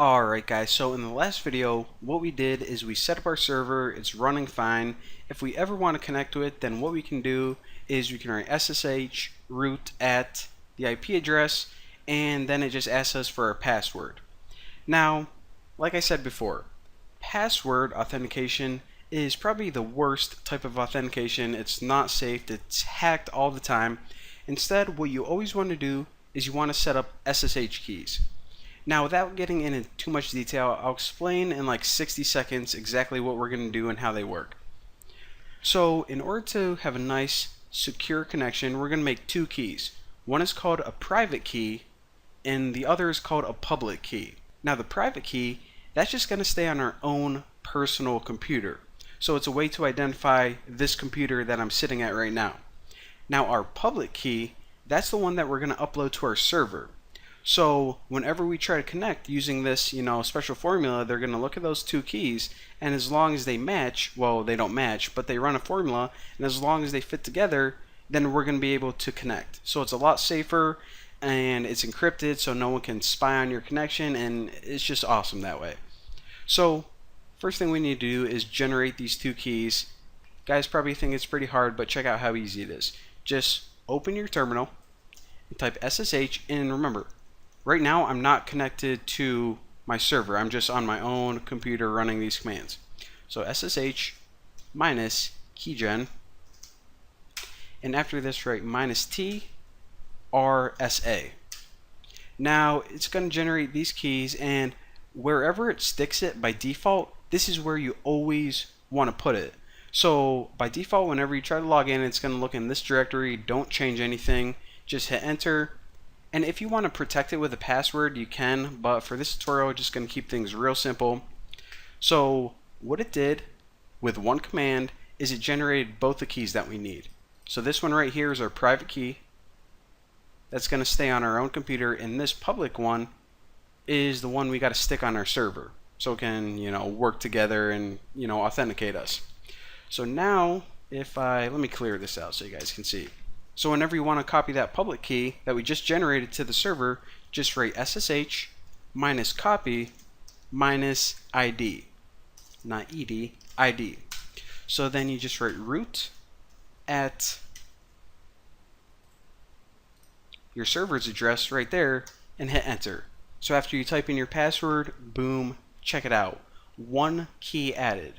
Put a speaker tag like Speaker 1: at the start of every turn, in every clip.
Speaker 1: Alright guys, so in the last video, what we did is we set up our server, it's running fine. If we ever want to connect to it, then what we can do is we can write SSH root at the IP address, and then it just asks us for our password. Now, like I said before, password authentication is probably the worst type of authentication. It's not safe, it's hacked all the time. Instead, what you always want to do is you want to set up SSH keys. Now, without getting into too much detail, I'll explain in like 60 seconds exactly what we're going to do and how they work. So, in order to have a nice, secure connection, we're going to make two keys. One is called a private key, and the other is called a public key. Now, the private key, that's just going to stay on our own personal computer. So, it's a way to identify this computer that I'm sitting at right now. Now, our public key, that's the one that we're going to upload to our server. So whenever we try to connect using this, special formula, they're going to look at those two keys, and as long as they match, well, they don't match, but they run a formula, and as long as they fit together, then we're going to be able to connect. So it's a lot safer, and it's encrypted, so no one can spy on your connection, and it's just awesome that way. So first thing we need to do is generate these two keys. Guys probably think it's pretty hard, but check out how easy it is. Just open your terminal and type SSH, and remember, right now, I'm not connected to my server. I'm just on my own computer running these commands. So SSH minus keygen, and after this, write minus T RSA. Now, it's going to generate these keys, and wherever it sticks it by default, this is where you always want to put it. So by default, whenever you try to log in, it's going to look in this directory. Don't change anything. Just hit enter. And if you want to protect it with a password, you can, but for this tutorial, we're just going to keep things real simple. So what it did with one command is it generated both the keys that we need. So this one right here is our private key. That's going to stay on our own computer, and this public one is the one we got to stick on our server so it can, work together and, authenticate us. So now, let me clear this out so you guys can see. So whenever you want to copy that public key that we just generated to the server, just write SSH minus copy minus ID. Not ED, ID. So then you just write root at your server's address right there and hit enter. So after you type in your password, boom, check it out. One key added.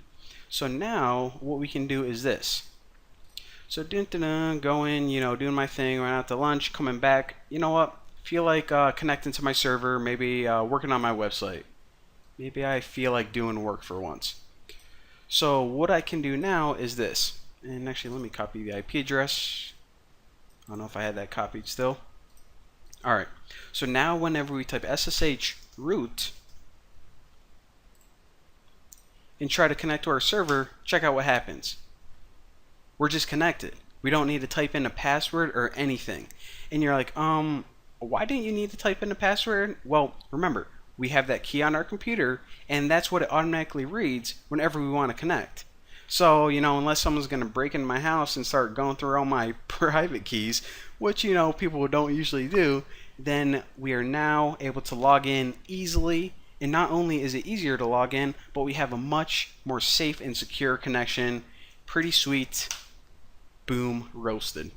Speaker 1: So now what we can do is this. So going, doing my thing, went out to lunch, coming back, you know what, feel like connecting to my server, maybe working on my website. Maybe I feel like doing work for once. So what I can do now is this, and actually let me copy the IP address. I don't know if I had that copied still. Alright, so now whenever we type SSH root and try to connect to our server, check out what happens. We're just connected. We don't need to type in a password or anything. And you're like, why didn't you need to type in a password? Well, remember, we have that key on our computer, and that's what it automatically reads whenever we want to connect. So, unless someone's going to break into my house and start going through all my private keys, which, people don't usually do, then we are now able to log in easily. And not only is it easier to log in, but we have a much more safe and secure connection. Pretty sweet. Boom, roasted.